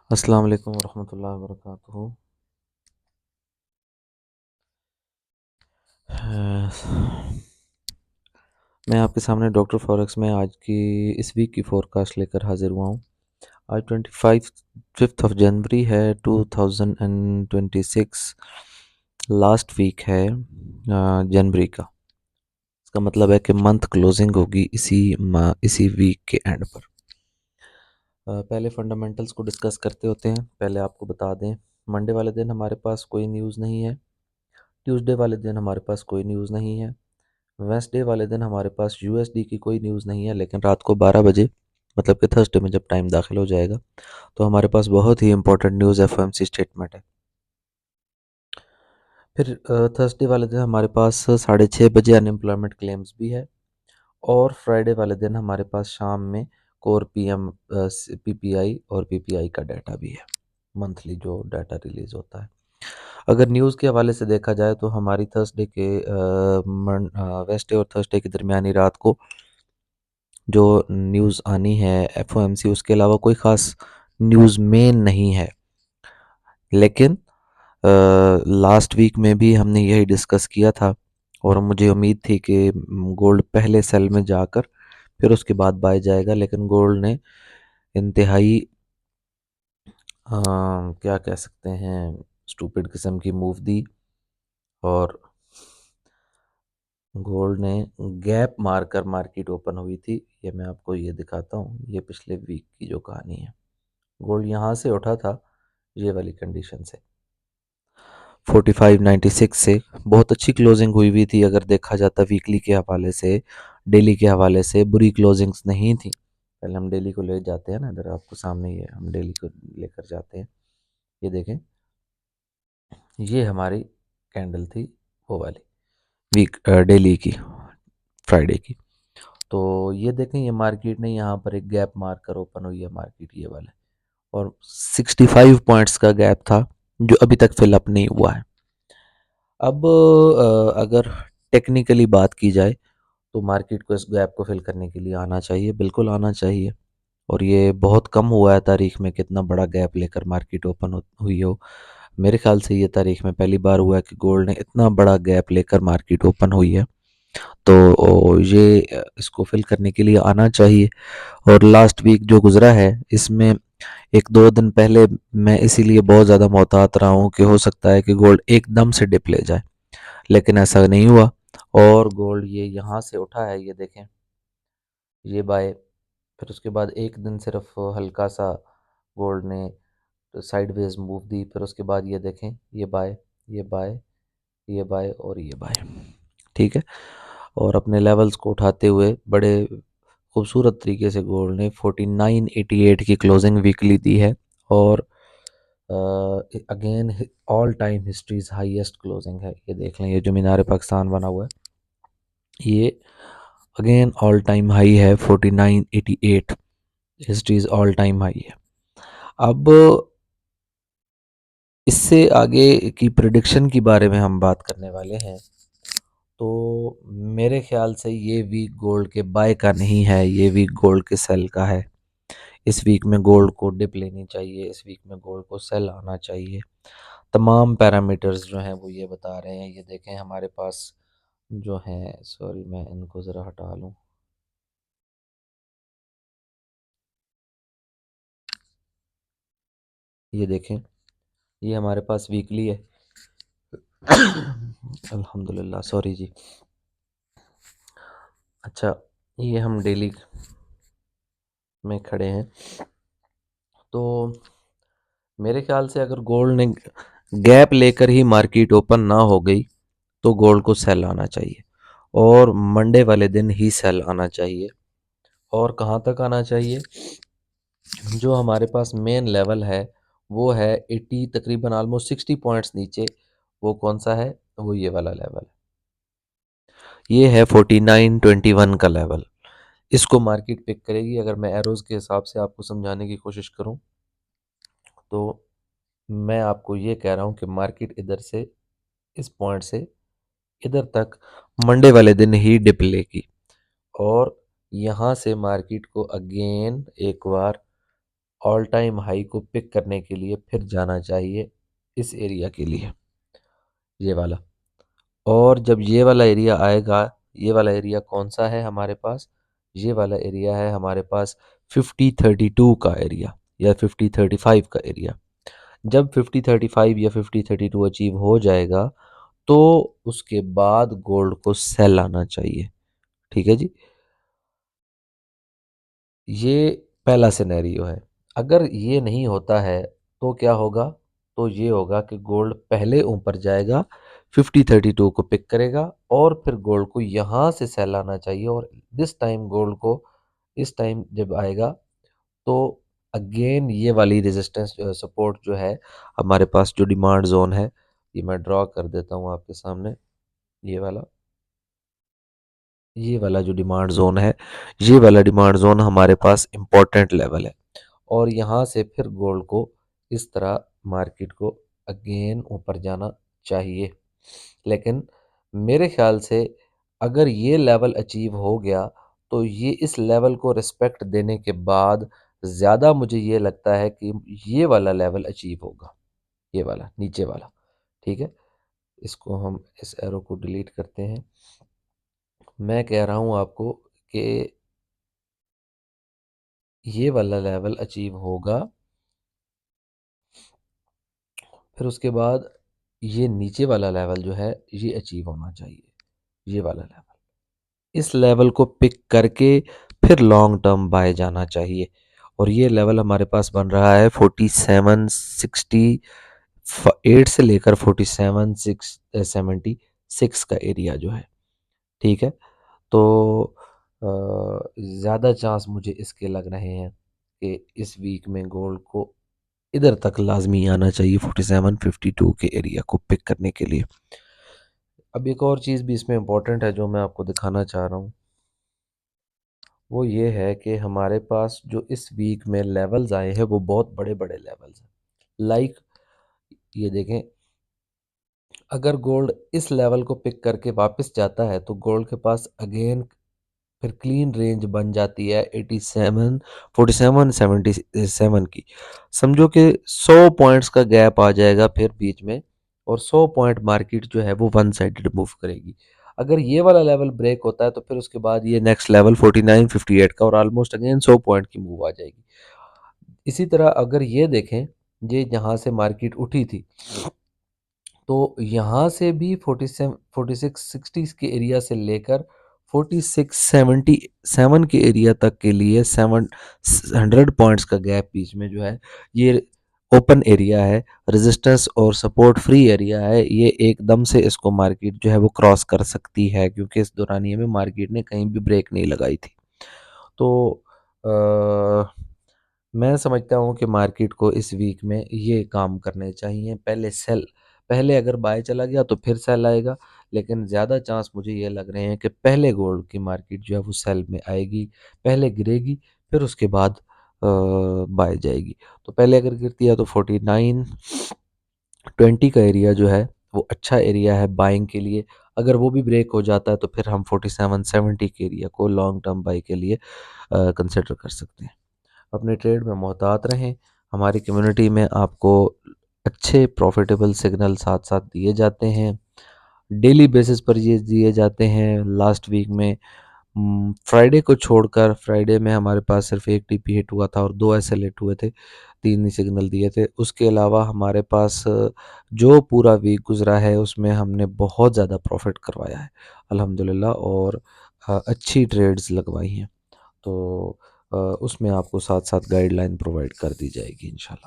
अस्सलाम वालेकुम वरहमतुल्लाहि वबरकातुहू। मैं आपके सामने डॉक्टर फॉरेक्स में आज की इस वीक की फोरकास्ट लेकर हाजिर हुआ हूँ। आज 5th ऑफ जनवरी है 2026। लास्ट वीक है जनवरी का। इसका मतलब है कि मंथ क्लोजिंग होगी इसी वीक के एंड पर। पहले फंडामेंटल्स को डिस्कस करते होते हैं। पहले आपको बता दें, मंडे वाले दिन हमारे पास कोई न्यूज़ नहीं है। ट्यूसडे वाले दिन हमारे पास कोई न्यूज़ नहीं है। वेंसडे वाले दिन हमारे पास यूएसडी की कोई न्यूज़ नहीं है, लेकिन रात को 12 बजे मतलब कि थर्सडे में जब टाइम दाखिल हो जाएगा तो हमारे पास बहुत ही इंपॉर्टेंट न्यूज़ एफओएमसी स्टेटमेंट है। फिर थर्सडे वाले दिन हमारे पास 6:30 बजे अनएम्प्लॉयमेंट क्लेम्स भी है। और फ्राइडे वाले दिन हमारे पास शाम में कोर पीएम पीपीआई और पीपीआई का डाटा भी है, मंथली जो डाटा रिलीज होता है। अगर न्यूज़ के हवाले से देखा जाए तो हमारी थर्सडे के वेस्डे और थर्सडे की दरमियानी रात को जो न्यूज़ आनी है एफओएमसी, उसके अलावा कोई ख़ास न्यूज़ मेन नहीं है। लेकिन लास्ट वीक में भी हमने यही डिस्कस किया था और मुझे उम्मीद थी कि गोल्ड पहले सेल में जाकर फिर उसके बाद बाय जाएगा, लेकिन गोल्ड ने इंतहाई क्या कह सकते हैं स्टूपिड किस्म की मूव दी और गोल्ड ने गैप मारकर मार्केट ओपन हुई थी। ये मैं आपको ये दिखाता हूँ, ये पिछले वीक की जो कहानी है। गोल्ड यहाँ से उठा था, ये वाली कंडीशन से 4596 से बहुत अच्छी क्लोजिंग हुई थी। अगर देखा जाता वीकली के हवाले से, डेली के हवाले से बुरी क्लोजिंग्स नहीं थी। पहले हम डेली को ले जाते हैं ना, इधर आपको सामने ये हम डेली को लेकर जाते हैं। ये देखें, ये हमारी कैंडल थी, वो वाली वीक डेली की, फ्राइडे की। तो ये देखें, ये मार्केट ने यहाँ पर एक गैप मार कर ओपन हुई है मार्केट, ये वाला। और 65 पॉइंट्स का गैप था जो अभी तक फिलअप नहीं हुआ है। अब अगर टेक्निकली बात की जाए तो मार्केट को इस गैप को फिल करने के लिए आना चाहिए, बिल्कुल आना चाहिए। और ये बहुत कम हुआ है तारीख में कितना बड़ा गैप लेकर मार्केट ओपन हुई हो। मेरे ख्याल से ये तारीख में पहली बार हुआ है कि गोल्ड ने इतना बड़ा गैप लेकर मार्केट ओपन हुई है। तो ये इसको फिल करने के लिए आना चाहिए। और लास्ट वीक जो गुजरा है इसमें एक दो दिन पहले मैं इसीलिए बहुत ज़्यादा मोहतात रहा हूँ कि हो सकता है कि गोल्ड एकदम से डिप ले जाए, लेकिन ऐसा नहीं हुआ। और गोल्ड ये यहाँ से उठा है, ये देखें, ये बाय। फिर उसके बाद एक दिन सिर्फ हल्का सा गोल्ड ने साइडवेज मूव दी। फिर उसके बाद ये देखें, ये बाय, ये बाय, ये बाय और ये बाय। ठीक है। और अपने लेवल्स को उठाते हुए बड़े खूबसूरत तरीके से गोल्ड ने 4988 की क्लोजिंग वीकली दी है। और again all time histories highest closing है। ये देख लें, ये जो मीनार पाकिस्तान बना हुआ है, ये अगेन ऑल टाइम हाई है 4988। हिस्ट्रीज ऑल टाइम हाई है। अब इससे आगे की प्रिडिक्शन के बारे में हम बात करने वाले हैं। तो मेरे ख्याल से ये वीक गोल्ड के बाय का नहीं है, ये वीक गोल्ड के सेल का है। इस वीक में गोल्ड को डिप लेनी चाहिए, इस वीक में गोल्ड को सेल आना चाहिए। तमाम पैरामीटर्स जो हैं वो ये बता रहे हैं। ये देखें, हमारे पास जो हैं, सॉरी मैं इनको ज़रा हटा लूँ। ये देखें, ये हमारे पास वीकली है। अल्हम्दुलिल्लाह, सॉरी जी। अच्छा, ये हम डेली में खड़े हैं। तो मेरे ख्याल से अगर गोल्ड ने गैप लेकर ही मार्केट ओपन ना हो गई तो गोल्ड को सेल आना चाहिए, और मंडे वाले दिन ही सेल आना चाहिए। और कहाँ तक आना चाहिए? जो हमारे पास मेन लेवल है वो है 80, तकरीबन ऑलमोस्ट 60 पॉइंट्स नीचे। वो कौन सा है? वो ये वाला लेवल, ये है 4921 का लेवल। इसको मार्केट पिक करेगी। अगर मैं एरोज के हिसाब से आपको समझाने की कोशिश करूं तो मैं आपको ये कह रहा हूं कि मार्केट इधर से, इस पॉइंट से इधर तक मंडे वाले दिन ही डिप लेगी। और यहाँ से मार्केट को अगेन एक बार ऑल टाइम हाई को पिक करने के लिए फिर जाना चाहिए इस एरिया के लिए, ये वाला। और जब ये वाला एरिया आएगा, ये वाला एरिया कौन सा है हमारे पास? ये वाला एरिया है हमारे पास 5032 का एरिया या 5035 का एरिया। जब 5035 या 5032 अचीव हो जाएगा तो उसके बाद गोल्ड को सेल आना चाहिए। ठीक है जी। ये पहला सिनेरियो है। अगर ये नहीं होता है तो क्या होगा? तो ये होगा कि गोल्ड पहले ऊपर जाएगा, 5032 को पिक करेगा और फिर गोल्ड को यहाँ से सेल आना चाहिए। और दिस टाइम गोल्ड को इस टाइम जब आएगा तो अगेन ये वाली रेजिस्टेंस सपोर्ट जो है हमारे पास, जो डिमांड जोन है, ये मैं ड्रॉ कर देता हूँ आपके सामने। ये वाला, ये वाला जो डिमांड जोन है, ये वाला डिमांड जोन हमारे पास इम्पोर्टेंट लेवल है। और यहाँ से फिर गोल्ड को इस तरह मार्केट को अगेन ऊपर जाना चाहिए। लेकिन मेरे ख्याल से अगर ये लेवल अचीव हो गया तो ये इस लेवल को रिस्पेक्ट देने के बाद ज़्यादा मुझे ये लगता है कि ये वाला लेवल अचीव होगा, ये वाला नीचे वाला। ठीक है, इसको हम इस एरो को डिलीट करते हैं। मैं कह रहा हूँ आपको कि ये वाला लेवल अचीव होगा, फिर उसके बाद ये नीचे वाला लेवल जो है ये अचीव होना चाहिए, ये वाला लेवल। इस लेवल को पिक करके फिर लॉन्ग टर्म बाय जाना चाहिए। और ये लेवल हमारे पास बन रहा है 4768 से लेकर 4776 का एरिया जो है। ठीक है, तो ज़्यादा चांस मुझे इसके लग रहे हैं कि इस वीक में गोल्ड को इधर तक लाजमी आना चाहिए 4752 के एरिया को पिक करने के लिए। अब एक और चीज़ भी इसमें इम्पोर्टेंट है जो मैं आपको दिखाना चाह रहा हूँ, वो ये है कि हमारे पास जो इस वीक में लेवल्स आए हैं वो बहुत बड़े बड़े लेवल्स हैं। लाइक ये देखें, अगर गोल्ड इस लेवल को पिक करके वापस जाता है तो गोल्ड के पास अगेन फिर क्लीन रेंज बन जाती है 87 4777 की। समझो कि 100 पॉइंट्स का गैप आ जाएगा फिर बीच में, और 100 पॉइंट मार्केट जो है वो वन साइडेड मूव करेगी। अगर ये वाला लेवल ब्रेक होता है तो फिर उसके बाद ये नेक्स्ट लेवल 4958 का और ऑलमोस्ट अगेन 100 पॉइंट की मूव आ जाएगी। इसी तरह अगर ये देखें, ये जहाँ से मार्केट उठी थी तो यहाँ से भी 4660 के एरिया से लेकर 4677 के एरिया तक के लिए 700 पॉइंट्स का गैप बीच में जो है, ये ओपन एरिया है, रेजिस्टेंस और सपोर्ट फ्री एरिया है। ये एकदम से इसको मार्केट जो है वो क्रॉस कर सकती है, क्योंकि इस दौरानिए में मार्केट ने कहीं भी ब्रेक नहीं लगाई थी। तो मैं समझता हूँ कि मार्केट को इस वीक में ये काम करने चाहिए। पहले सेल, पहले अगर बाय चला गया तो फिर सेल आएगा, लेकिन ज़्यादा चांस मुझे ये लग रहे हैं कि पहले गोल्ड की मार्केट जो है वो सेल में आएगी, पहले गिरेगी फिर उसके बाद बाय जाएगी। तो पहले अगर गिरती है तो 4920 का एरिया जो है वो अच्छा एरिया है बाइंग के लिए। अगर वो भी ब्रेक हो जाता है तो फिर हम 4770 के एरिया को लॉन्ग टर्म बाई के लिए कंसिडर कर सकते हैं। अपने ट्रेड में मोहतात रहें। हमारी कम्युनिटी में आपको अच्छे प्रॉफिटेबल सिग्नल साथ साथ दिए जाते हैं, डेली बेसिस पर ये दिए जाते हैं। लास्ट वीक में फ्राइडे को छोड़कर, फ्राइडे में हमारे पास सिर्फ एक टीपी हिट हुआ था और दो एसएल हिट हुए थे, तीन ही सिग्नल दिए थे। उसके अलावा हमारे पास जो पूरा वीक गुजरा है उसमें हमने बहुत ज़्यादा प्रॉफिट करवाया है अल्हम्दुलिल्लाह, और अच्छी ट्रेड्स लगवाई हैं। तो उसमें आपको साथ साथ गाइडलाइन प्रोवाइड कर दी जाएगी इंशाल्लाह।